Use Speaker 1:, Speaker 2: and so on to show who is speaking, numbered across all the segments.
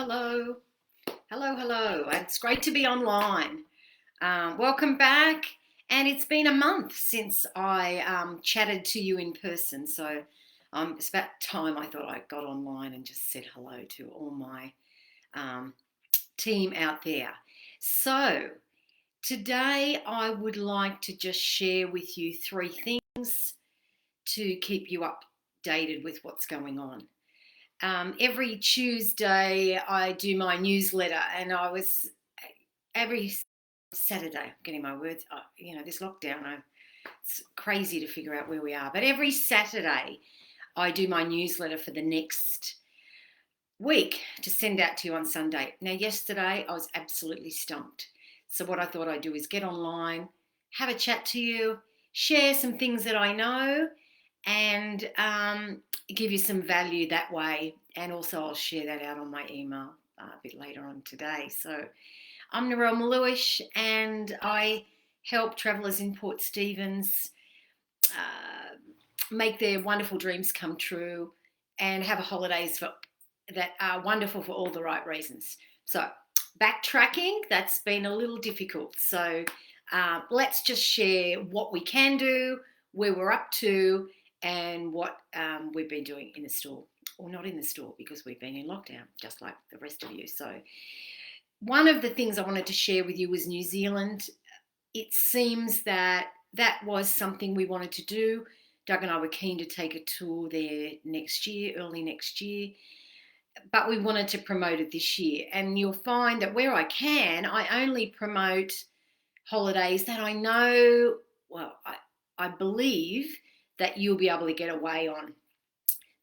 Speaker 1: hello. Hello. It's great to be online. Welcome back. And it's been a month since I chatted to you in person. So it's about time I thought I got online and just said hello to all my um, team out there. So today I would like to just share with you three things to keep you updated with what's going on. Every Tuesday I do my newsletter, and every Saturday, I'm getting my words, this lockdown, it's crazy to figure out where we are, but every Saturday I do my newsletter for the next week to send out to you on Sunday. Now, yesterday I was absolutely stumped. So what I thought I'd do is get online, have a chat to you, share some things that I know, and give you some value that way. And also I'll share that out on my email a bit later on today. So I'm Narelle Maluish, and I help travellers in Port Stephens make their wonderful dreams come true and have holidays that are wonderful for all the right reasons. So backtracking, that's been a little difficult. So let's just share what we can do, where we're up to, and what we've been doing in the store, or not in the store because we've been in lockdown, just like the rest of you. So one of the things I wanted to share with you was New Zealand. It seems that was something we wanted to do. Doug and I were keen to take a tour there early next year, but we wanted to promote it this year. And you'll find that where I can, I only promote holidays that I know, I believe that you'll be able to get away on.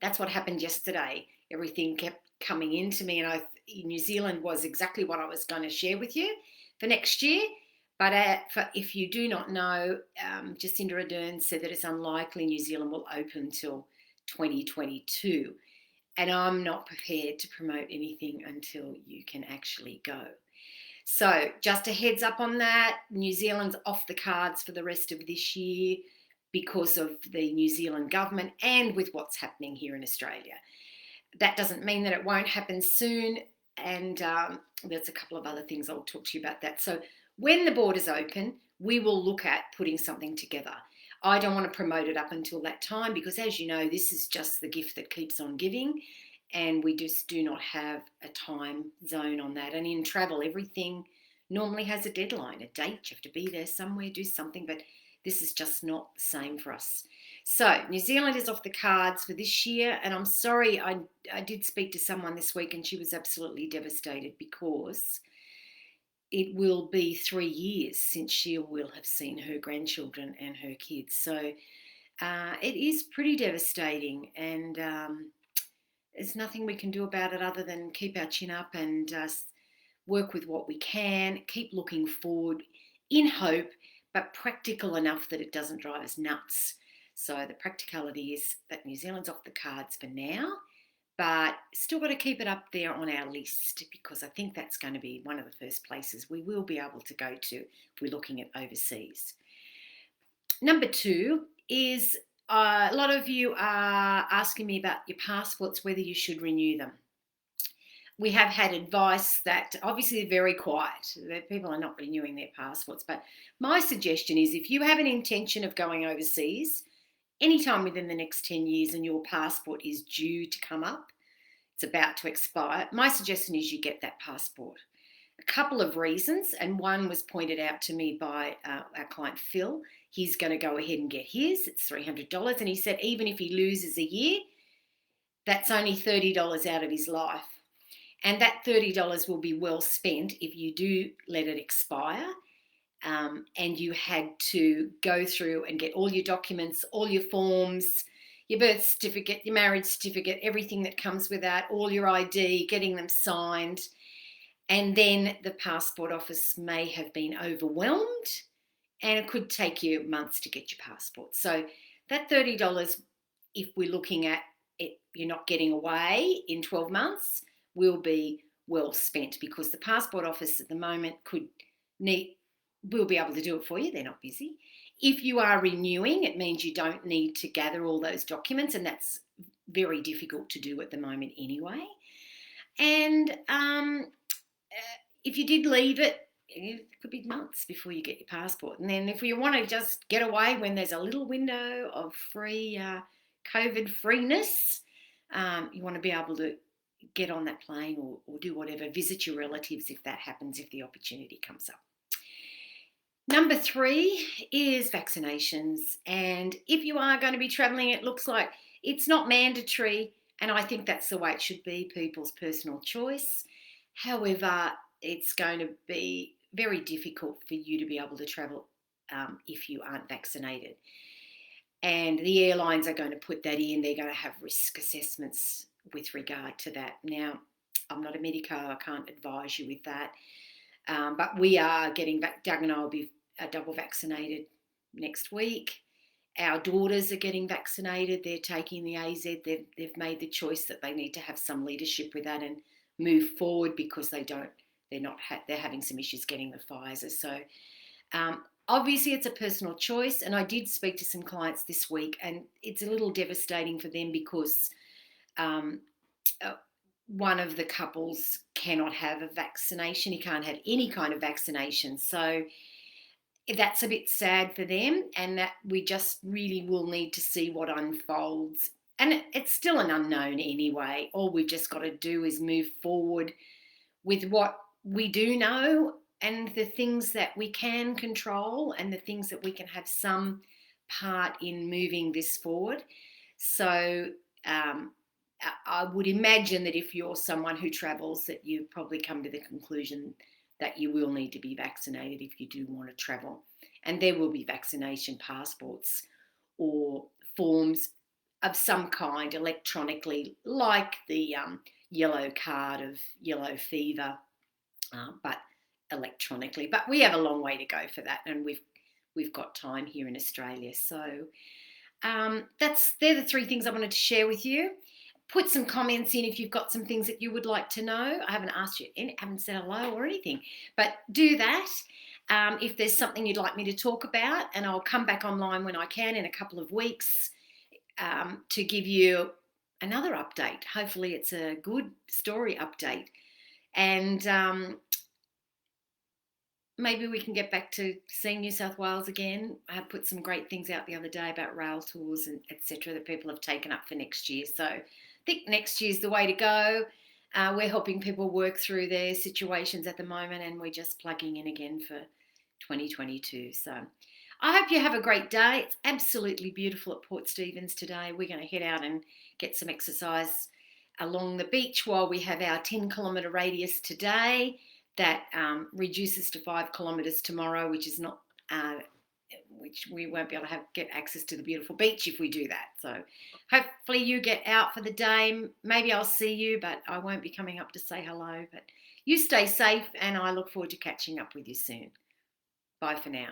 Speaker 1: That's what happened yesterday. Everything kept coming into me, and New Zealand was exactly what I was going to share with you for next year. But if you do not know, Jacinda Ardern said that it's unlikely New Zealand will open until 2022. And I'm not prepared to promote anything until you can actually go. So just a heads up on that. New Zealand's off the cards for the rest of this year because of the New Zealand government and with what's happening here in Australia. That doesn't mean that it won't happen soon. And there's a couple of other things I'll talk to you about that. So when the borders open, we will look at putting something together. I don't want to promote it up until that time because, as you know, this is just the gift that keeps on giving, and we just do not have a time zone on that. And in travel, everything normally has a deadline, a date. You have to be there somewhere, do something, but this is just not the same for us. So New Zealand is off the cards for this year, and I'm sorry, I did speak to someone this week and she was absolutely devastated because it will be 3 years since she will have seen her grandchildren and her kids. So it is pretty devastating, and there's nothing we can do about it other than keep our chin up and work with what we can, keep looking forward in hope, but practical enough that it doesn't drive us nuts. So the practicality is that New Zealand's off the cards for now, but still got to keep it up there on our list because I think that's going to be one of the first places we will be able to go to if we're looking at overseas. Number two is a lot of you are asking me about your passports, whether you should renew them. We have had advice that obviously they're very quiet. People are not renewing their passports. But my suggestion is if you have an intention of going overseas, anytime within the next 10 years and your passport is due to come up, it's about to expire, my suggestion is you get that passport. A couple of reasons, and one was pointed out to me by our client Phil. He's going to go ahead and get his. It's $300. And he said even if he loses a year, that's only $30 out of his life. And that $30 will be well spent if you do let it expire. And you had to go through and get all your documents, all your forms, your birth certificate, your marriage certificate, everything that comes with that, all your ID, getting them signed. And then the passport office may have been overwhelmed and it could take you months to get your passport. So that $30, if we're looking at it, you're not getting away in 12 months, will be well spent because the passport office at the moment will be able to do it for you. They're not busy. If you are renewing, it means you don't need to gather all those documents, and that's very difficult to do at the moment anyway. And if you did leave it, it could be months before you get your passport. And then if you want to just get away when there's a little window of free COVID freeness, you want to be able to get on that plane or do whatever, visit your relatives if that happens, if the opportunity comes up. Number 3 is vaccinations. And if you are going to be travelling, it looks like it's not mandatory. And I think that's the way it should be, people's personal choice. However, it's going to be very difficult for you to be able to travel if you aren't vaccinated. And the airlines are going to put that in. They're going to have risk assessments with regard to that. Now, I'm not a medico. I can't advise you with that. But we are getting back. Doug and I will be double vaccinated next week. Our daughters are getting vaccinated. They're taking the AZ. They've made the choice that they need to have some leadership with that and move forward because they're having some issues getting the Pfizer. So obviously it's a personal choice. And I did speak to some clients this week, and it's a little devastating for them because one of the couples cannot have a vaccination. He can't have any kind of vaccination. So that's a bit sad for them, and that we just really will need to see what unfolds. And it's still an unknown anyway. All we've just got to do is move forward with what we do know and the things that we can control and the things that we can have some part in moving this forward. So I would imagine that if you're someone who travels, that you probably come to the conclusion that you will need to be vaccinated if you do want to travel. And there will be vaccination passports or forms of some kind electronically, like the yellow card of yellow fever, but electronically. But we have a long way to go for that, and we've got time here in Australia. So they're the 3 things I wanted to share with you. Put some comments in if you've got some things that you would like to know. I haven't asked you, haven't said hello or anything, but do that. If there's something you'd like me to talk about, and I'll come back online when I can in a couple of weeks to give you another update. Hopefully it's a good story update. And maybe we can get back to seeing New South Wales again. I have put some great things out the other day about rail tours and etc. that people have taken up for next year. So I think next year's the way to go. We're helping people work through their situations at the moment, and we're just plugging in again for 2022. So I hope you have a great day. It's absolutely beautiful at Port Stephens today. We're going to head out and get some exercise along the beach while we have our 10-kilometre radius today. That reduces to 5 kilometres tomorrow, which is not, which we won't be able to get access to the beautiful beach if we do that. So hopefully you get out for the day. Maybe I'll see you, but I won't be coming up to say hello. But you stay safe, and I look forward to catching up with you soon. Bye for now.